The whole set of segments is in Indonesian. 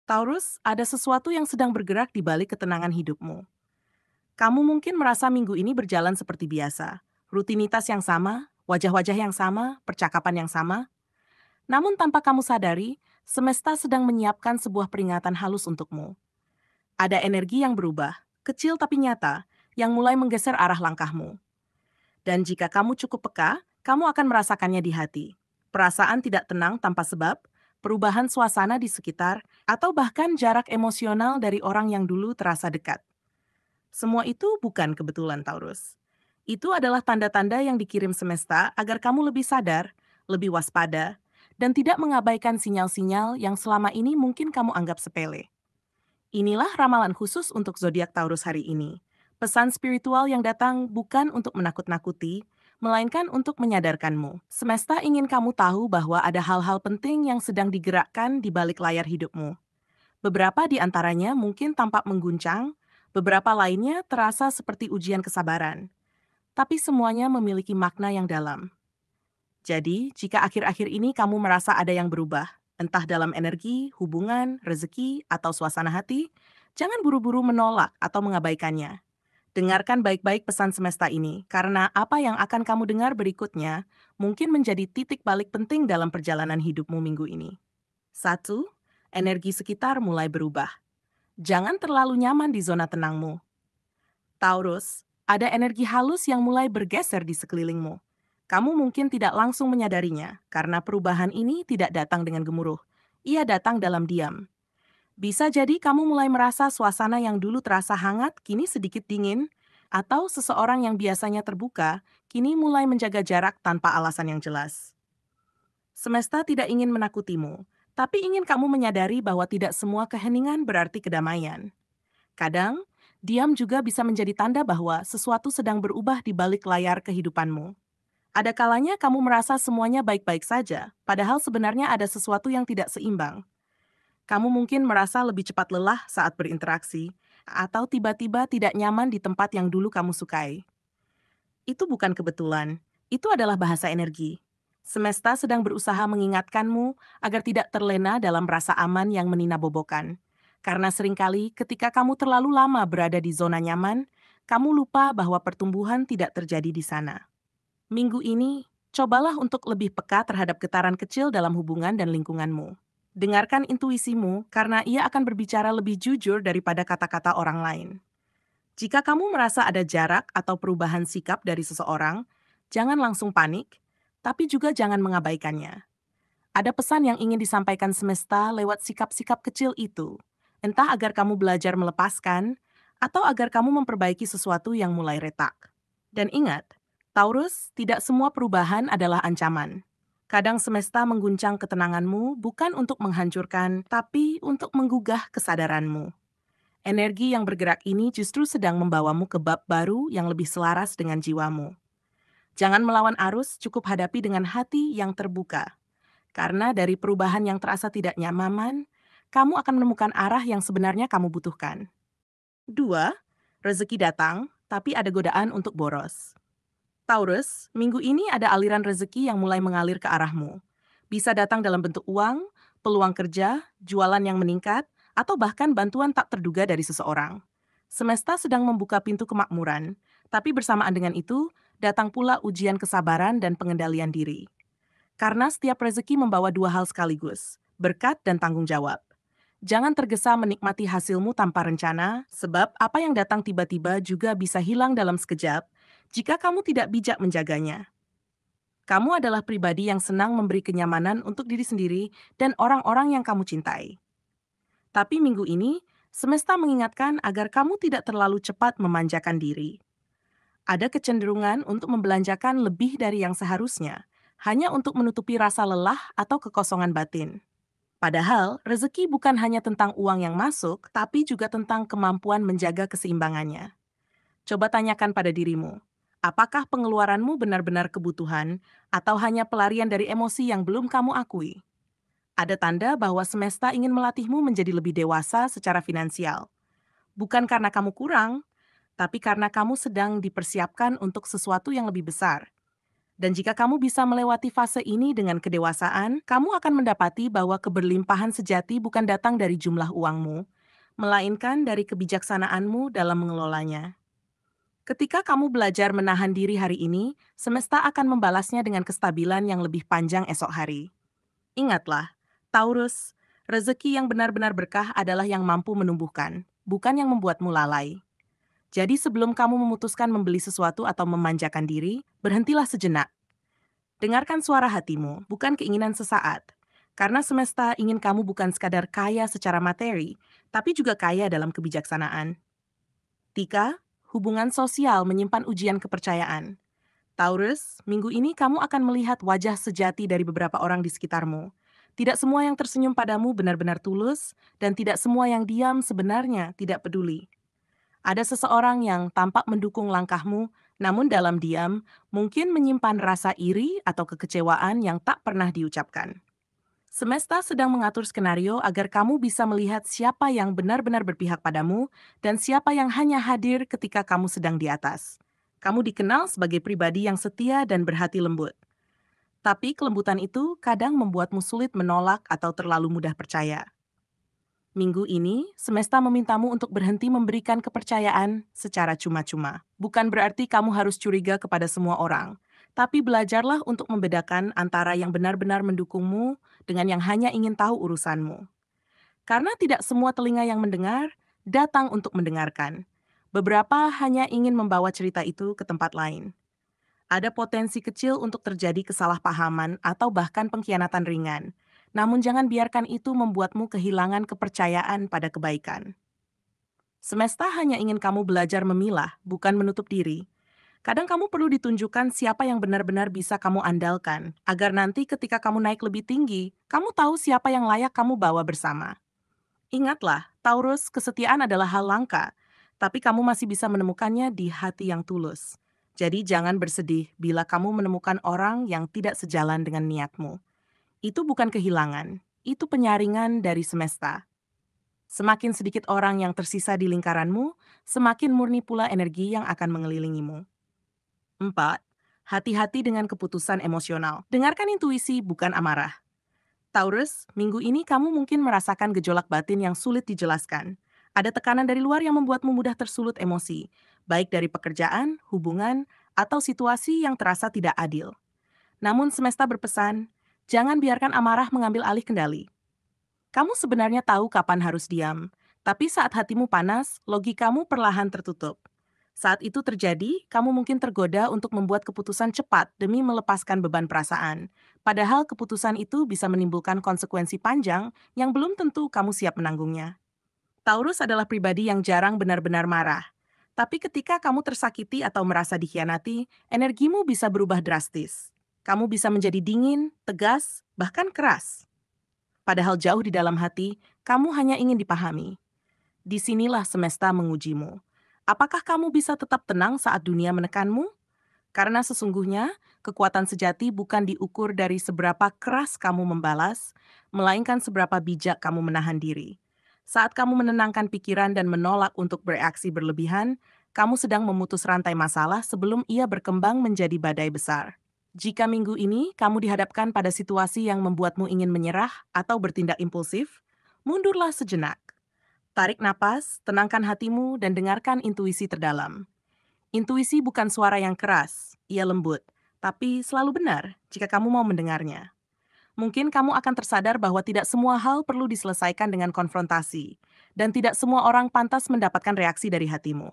Taurus, ada sesuatu yang sedang bergerak di balik ketenangan hidupmu. Kamu mungkin merasa minggu ini berjalan seperti biasa. Rutinitas yang sama, wajah-wajah yang sama, percakapan yang sama. Namun tanpa kamu sadari, semesta sedang menyiapkan sebuah peringatan halus untukmu. Ada energi yang berubah, kecil tapi nyata, yang mulai menggeser arah langkahmu. Dan jika kamu cukup peka, kamu akan merasakannya di hati. Perasaan tidak tenang tanpa sebab, perubahan suasana di sekitar, atau bahkan jarak emosional dari orang yang dulu terasa dekat. Semua itu bukan kebetulan, Taurus. Itu adalah tanda-tanda yang dikirim semesta agar kamu lebih sadar, lebih waspada, dan tidak mengabaikan sinyal-sinyal yang selama ini mungkin kamu anggap sepele. Inilah ramalan khusus untuk zodiak Taurus hari ini. Pesan spiritual yang datang bukan untuk menakut-nakuti, melainkan untuk menyadarkanmu. Semesta ingin kamu tahu bahwa ada hal-hal penting yang sedang digerakkan di balik layar hidupmu. Beberapa di antaranya mungkin tampak mengguncang, beberapa lainnya terasa seperti ujian kesabaran. Tapi semuanya memiliki makna yang dalam. Jadi, jika akhir-akhir ini kamu merasa ada yang berubah, entah dalam energi, hubungan, rezeki, atau suasana hati, jangan buru-buru menolak atau mengabaikannya. Dengarkan baik-baik pesan semesta ini, karena apa yang akan kamu dengar berikutnya mungkin menjadi titik balik penting dalam perjalanan hidupmu minggu ini. Satu, energi sekitar mulai berubah. Jangan terlalu nyaman di zona tenangmu. Taurus, ada energi halus yang mulai bergeser di sekelilingmu. Kamu mungkin tidak langsung menyadarinya, karena perubahan ini tidak datang dengan gemuruh. Ia datang dalam diam. Bisa jadi kamu mulai merasa suasana yang dulu terasa hangat, kini sedikit dingin, atau seseorang yang biasanya terbuka, kini mulai menjaga jarak tanpa alasan yang jelas. Semesta tidak ingin menakutimu, tapi ingin kamu menyadari bahwa tidak semua keheningan berarti kedamaian. Kadang, diam juga bisa menjadi tanda bahwa sesuatu sedang berubah di balik layar kehidupanmu. Ada kalanya kamu merasa semuanya baik-baik saja, padahal sebenarnya ada sesuatu yang tidak seimbang. Kamu mungkin merasa lebih cepat lelah saat berinteraksi, atau tiba-tiba tidak nyaman di tempat yang dulu kamu sukai. Itu bukan kebetulan, itu adalah bahasa energi. Semesta sedang berusaha mengingatkanmu agar tidak terlena dalam rasa aman yang meninabobokan. Karena seringkali ketika kamu terlalu lama berada di zona nyaman, kamu lupa bahwa pertumbuhan tidak terjadi di sana. Minggu ini, cobalah untuk lebih peka terhadap getaran kecil dalam hubungan dan lingkunganmu. Dengarkan intuisimu karena ia akan berbicara lebih jujur daripada kata-kata orang lain. Jika kamu merasa ada jarak atau perubahan sikap dari seseorang, jangan langsung panik, tapi juga jangan mengabaikannya. Ada pesan yang ingin disampaikan semesta lewat sikap-sikap kecil itu, entah agar kamu belajar melepaskan, atau agar kamu memperbaiki sesuatu yang mulai retak. Dan ingat, Taurus, tidak semua perubahan adalah ancaman. Kadang semesta mengguncang ketenanganmu bukan untuk menghancurkan, tapi untuk menggugah kesadaranmu. Energi yang bergerak ini justru sedang membawamu ke bab baru yang lebih selaras dengan jiwamu. Jangan melawan arus, cukup hadapi dengan hati yang terbuka. Karena dari perubahan yang terasa tidak nyaman, kamu akan menemukan arah yang sebenarnya kamu butuhkan. 2. Rezeki datang, tapi ada godaan untuk boros. Taurus, minggu ini ada aliran rezeki yang mulai mengalir ke arahmu. Bisa datang dalam bentuk uang, peluang kerja, jualan yang meningkat, atau bahkan bantuan tak terduga dari seseorang. Semesta sedang membuka pintu kemakmuran, tapi bersamaan dengan itu, datang pula ujian kesabaran dan pengendalian diri. Karena setiap rezeki membawa dua hal sekaligus, berkat dan tanggung jawab. Jangan tergesa menikmati hasilmu tanpa rencana, sebab apa yang datang tiba-tiba juga bisa hilang dalam sekejap jika kamu tidak bijak menjaganya. Kamu adalah pribadi yang senang memberi kenyamanan untuk diri sendiri dan orang-orang yang kamu cintai. Tapi minggu ini, semesta mengingatkan agar kamu tidak terlalu cepat memanjakan diri. Ada kecenderungan untuk membelanjakan lebih dari yang seharusnya, hanya untuk menutupi rasa lelah atau kekosongan batin. Padahal, rezeki bukan hanya tentang uang yang masuk, tapi juga tentang kemampuan menjaga keseimbangannya. Coba tanyakan pada dirimu, apakah pengeluaranmu benar-benar kebutuhan atau hanya pelarian dari emosi yang belum kamu akui? Ada tanda bahwa semesta ingin melatihmu menjadi lebih dewasa secara finansial. Bukan karena kamu kurang, tapi karena kamu sedang dipersiapkan untuk sesuatu yang lebih besar. Dan jika kamu bisa melewati fase ini dengan kedewasaan, kamu akan mendapati bahwa keberlimpahan sejati bukan datang dari jumlah uangmu, melainkan dari kebijaksanaanmu dalam mengelolanya. Ketika kamu belajar menahan diri hari ini, semesta akan membalasnya dengan kestabilan yang lebih panjang esok hari. Ingatlah, Taurus, rezeki yang benar-benar berkah adalah yang mampu menumbuhkan, bukan yang membuatmu lalai. Jadi sebelum kamu memutuskan membeli sesuatu atau memanjakan diri, berhentilah sejenak. Dengarkan suara hatimu, bukan keinginan sesaat. Karena semesta ingin kamu bukan sekadar kaya secara materi, tapi juga kaya dalam kebijaksanaan. 3. Hubungan sosial menyimpan ujian kepercayaan. Taurus, minggu ini kamu akan melihat wajah sejati dari beberapa orang di sekitarmu. Tidak semua yang tersenyum padamu benar-benar tulus, dan tidak semua yang diam sebenarnya tidak peduli. Ada seseorang yang tampak mendukung langkahmu, namun dalam diam mungkin menyimpan rasa iri atau kekecewaan yang tak pernah diucapkan. Semesta sedang mengatur skenario agar kamu bisa melihat siapa yang benar-benar berpihak padamu dan siapa yang hanya hadir ketika kamu sedang di atas. Kamu dikenal sebagai pribadi yang setia dan berhati lembut. Tapi kelembutan itu kadang membuatmu sulit menolak atau terlalu mudah percaya. Minggu ini, semesta memintamu untuk berhenti memberikan kepercayaan secara cuma-cuma. Bukan berarti kamu harus curiga kepada semua orang, tapi belajarlah untuk membedakan antara yang benar-benar mendukungmu dengan yang hanya ingin tahu urusanmu. Karena tidak semua telinga yang mendengar datang untuk mendengarkan. Beberapa hanya ingin membawa cerita itu ke tempat lain. Ada potensi kecil untuk terjadi kesalahpahaman atau bahkan pengkhianatan ringan. Namun jangan biarkan itu membuatmu kehilangan kepercayaan pada kebaikan. Semesta hanya ingin kamu belajar memilah, bukan menutup diri. Kadang kamu perlu ditunjukkan siapa yang benar-benar bisa kamu andalkan, agar nanti ketika kamu naik lebih tinggi, kamu tahu siapa yang layak kamu bawa bersama. Ingatlah, Taurus, kesetiaan adalah hal langka, tapi kamu masih bisa menemukannya di hati yang tulus. Jadi jangan bersedih bila kamu menemukan orang yang tidak sejalan dengan niatmu. Itu bukan kehilangan, itu penyaringan dari semesta. Semakin sedikit orang yang tersisa di lingkaranmu, semakin murni pula energi yang akan mengelilingimu. 4. Hati-hati dengan keputusan emosional. Dengarkan intuisi, bukan amarah. Taurus, minggu ini kamu mungkin merasakan gejolak batin yang sulit dijelaskan. Ada tekanan dari luar yang membuatmu mudah tersulut emosi, baik dari pekerjaan, hubungan, atau situasi yang terasa tidak adil. Namun semesta berpesan, jangan biarkan amarah mengambil alih kendali. Kamu sebenarnya tahu kapan harus diam, tapi saat hatimu panas, logikamu perlahan tertutup. Saat itu terjadi, kamu mungkin tergoda untuk membuat keputusan cepat demi melepaskan beban perasaan. Padahal keputusan itu bisa menimbulkan konsekuensi panjang yang belum tentu kamu siap menanggungnya. Taurus adalah pribadi yang jarang benar-benar marah. Tapi ketika kamu tersakiti atau merasa dikhianati, energimu bisa berubah drastis. Kamu bisa menjadi dingin, tegas, bahkan keras. Padahal jauh di dalam hati, kamu hanya ingin dipahami. Disinilah semesta mengujimu. Apakah kamu bisa tetap tenang saat dunia menekanmu? Karena sesungguhnya, kekuatan sejati bukan diukur dari seberapa keras kamu membalas, melainkan seberapa bijak kamu menahan diri. Saat kamu menenangkan pikiran dan menolak untuk bereaksi berlebihan, kamu sedang memutus rantai masalah sebelum ia berkembang menjadi badai besar. Jika minggu ini kamu dihadapkan pada situasi yang membuatmu ingin menyerah atau bertindak impulsif, mundurlah sejenak. Tarik napas, tenangkan hatimu, dan dengarkan intuisi terdalam. Intuisi bukan suara yang keras, ia lembut, tapi selalu benar jika kamu mau mendengarnya. Mungkin kamu akan tersadar bahwa tidak semua hal perlu diselesaikan dengan konfrontasi, dan tidak semua orang pantas mendapatkan reaksi dari hatimu.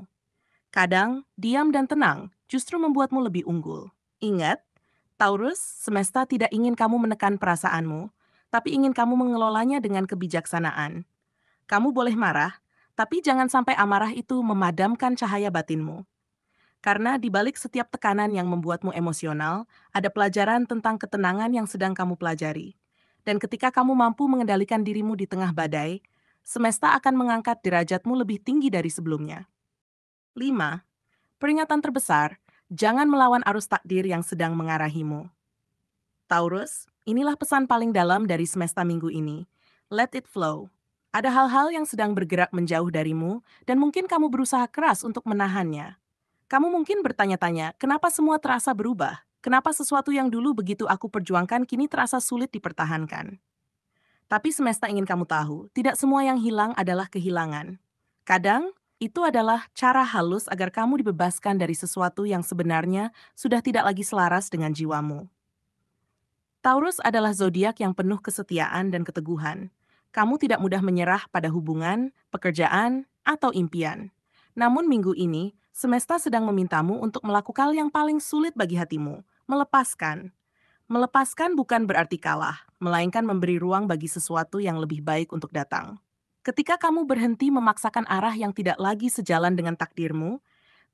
Kadang, diam dan tenang justru membuatmu lebih unggul. Ingat, Taurus, semesta tidak ingin kamu menekan perasaanmu, tapi ingin kamu mengelolanya dengan kebijaksanaan. Kamu boleh marah, tapi jangan sampai amarah itu memadamkan cahaya batinmu. Karena di balik setiap tekanan yang membuatmu emosional, ada pelajaran tentang ketenangan yang sedang kamu pelajari. Dan ketika kamu mampu mengendalikan dirimu di tengah badai, semesta akan mengangkat derajatmu lebih tinggi dari sebelumnya. 5. Peringatan terbesar, jangan melawan arus takdir yang sedang mengarahimu. Taurus, inilah pesan paling dalam dari semesta minggu ini. Let it flow. Ada hal-hal yang sedang bergerak menjauh darimu, dan mungkin kamu berusaha keras untuk menahannya. Kamu mungkin bertanya-tanya, kenapa semua terasa berubah? Kenapa sesuatu yang dulu begitu aku perjuangkan kini terasa sulit dipertahankan? Tapi semesta ingin kamu tahu, tidak semua yang hilang adalah kehilangan. Kadang, itu adalah cara halus agar kamu dibebaskan dari sesuatu yang sebenarnya sudah tidak lagi selaras dengan jiwamu. Taurus adalah zodiak yang penuh kesetiaan dan keteguhan. Kamu tidak mudah menyerah pada hubungan, pekerjaan, atau impian. Namun minggu ini, semesta sedang memintamu untuk melakukan yang paling sulit bagi hatimu, melepaskan. Melepaskan bukan berarti kalah, melainkan memberi ruang bagi sesuatu yang lebih baik untuk datang. Ketika kamu berhenti memaksakan arah yang tidak lagi sejalan dengan takdirmu,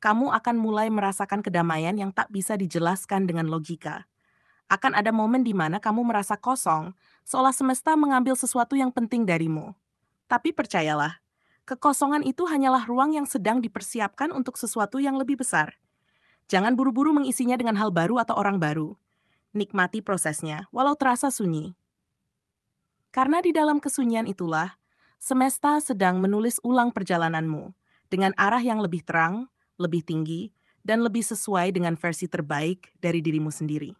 kamu akan mulai merasakan kedamaian yang tak bisa dijelaskan dengan logika. Akan ada momen di mana kamu merasa kosong, seolah semesta mengambil sesuatu yang penting darimu. Tapi percayalah, kekosongan itu hanyalah ruang yang sedang dipersiapkan untuk sesuatu yang lebih besar. Jangan buru-buru mengisinya dengan hal baru atau orang baru. Nikmati prosesnya, walau terasa sunyi. Karena di dalam kesunyian itulah, semesta sedang menulis ulang perjalananmu dengan arah yang lebih terang, lebih tinggi, dan lebih sesuai dengan versi terbaik dari dirimu sendiri.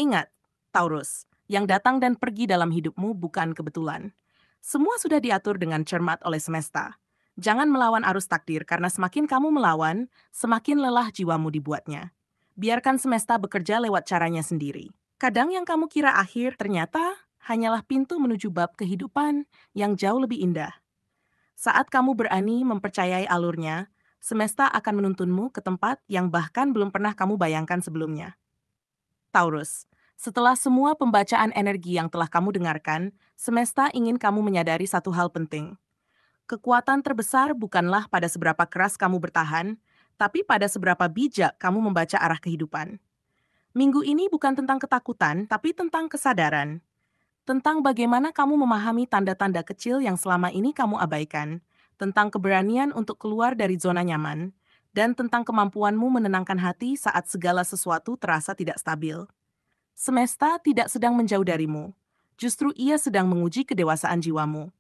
Ingat, Taurus, yang datang dan pergi dalam hidupmu bukan kebetulan. Semua sudah diatur dengan cermat oleh semesta. Jangan melawan arus takdir karena semakin kamu melawan, semakin lelah jiwamu dibuatnya. Biarkan semesta bekerja lewat caranya sendiri. Kadang yang kamu kira akhir ternyata hanyalah pintu menuju bab kehidupan yang jauh lebih indah. Saat kamu berani mempercayai alurnya, semesta akan menuntunmu ke tempat yang bahkan belum pernah kamu bayangkan sebelumnya. Taurus, setelah semua pembacaan energi yang telah kamu dengarkan, semesta ingin kamu menyadari satu hal penting. Kekuatan terbesar bukanlah pada seberapa keras kamu bertahan, tapi pada seberapa bijak kamu membaca arah kehidupan. Minggu ini bukan tentang ketakutan, tapi tentang kesadaran. Tentang bagaimana kamu memahami tanda-tanda kecil yang selama ini kamu abaikan, tentang keberanian untuk keluar dari zona nyaman, dan tentang kemampuanmu menenangkan hati saat segala sesuatu terasa tidak stabil. Semesta tidak sedang menjauh darimu, justru ia sedang menguji kedewasaan jiwamu.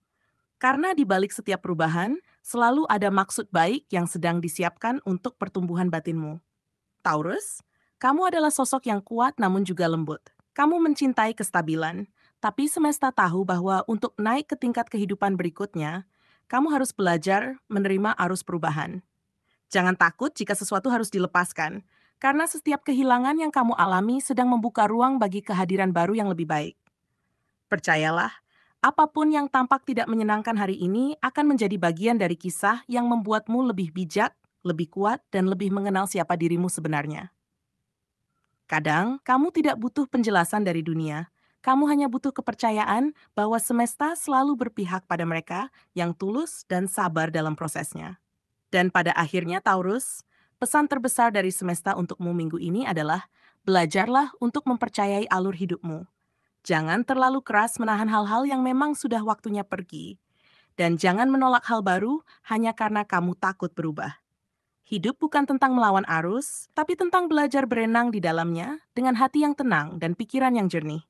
Karena di balik setiap perubahan, selalu ada maksud baik yang sedang disiapkan untuk pertumbuhan batinmu. Taurus, kamu adalah sosok yang kuat namun juga lembut. Kamu mencintai kestabilan, tapi semesta tahu bahwa untuk naik ke tingkat kehidupan berikutnya, kamu harus belajar menerima arus perubahan. Jangan takut jika sesuatu harus dilepaskan, karena setiap kehilangan yang kamu alami sedang membuka ruang bagi kehadiran baru yang lebih baik. Percayalah, apapun yang tampak tidak menyenangkan hari ini akan menjadi bagian dari kisah yang membuatmu lebih bijak, lebih kuat, dan lebih mengenal siapa dirimu sebenarnya. Kadang, kamu tidak butuh penjelasan dari dunia. Kamu hanya butuh kepercayaan bahwa semesta selalu berpihak pada mereka yang tulus dan sabar dalam prosesnya. Dan pada akhirnya, Taurus, pesan terbesar dari semesta untukmu minggu ini adalah belajarlah untuk mempercayai alur hidupmu. Jangan terlalu keras menahan hal-hal yang memang sudah waktunya pergi. Dan jangan menolak hal baru hanya karena kamu takut berubah. Hidup bukan tentang melawan arus, tapi tentang belajar berenang di dalamnya dengan hati yang tenang dan pikiran yang jernih.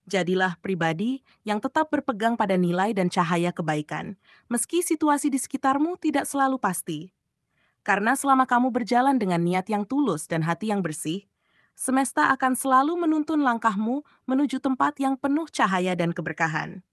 Jadilah pribadi yang tetap berpegang pada nilai dan cahaya kebaikan, meski situasi di sekitarmu tidak selalu pasti. Karena selama kamu berjalan dengan niat yang tulus dan hati yang bersih, semesta akan selalu menuntun langkahmu menuju tempat yang penuh cahaya dan keberkahan.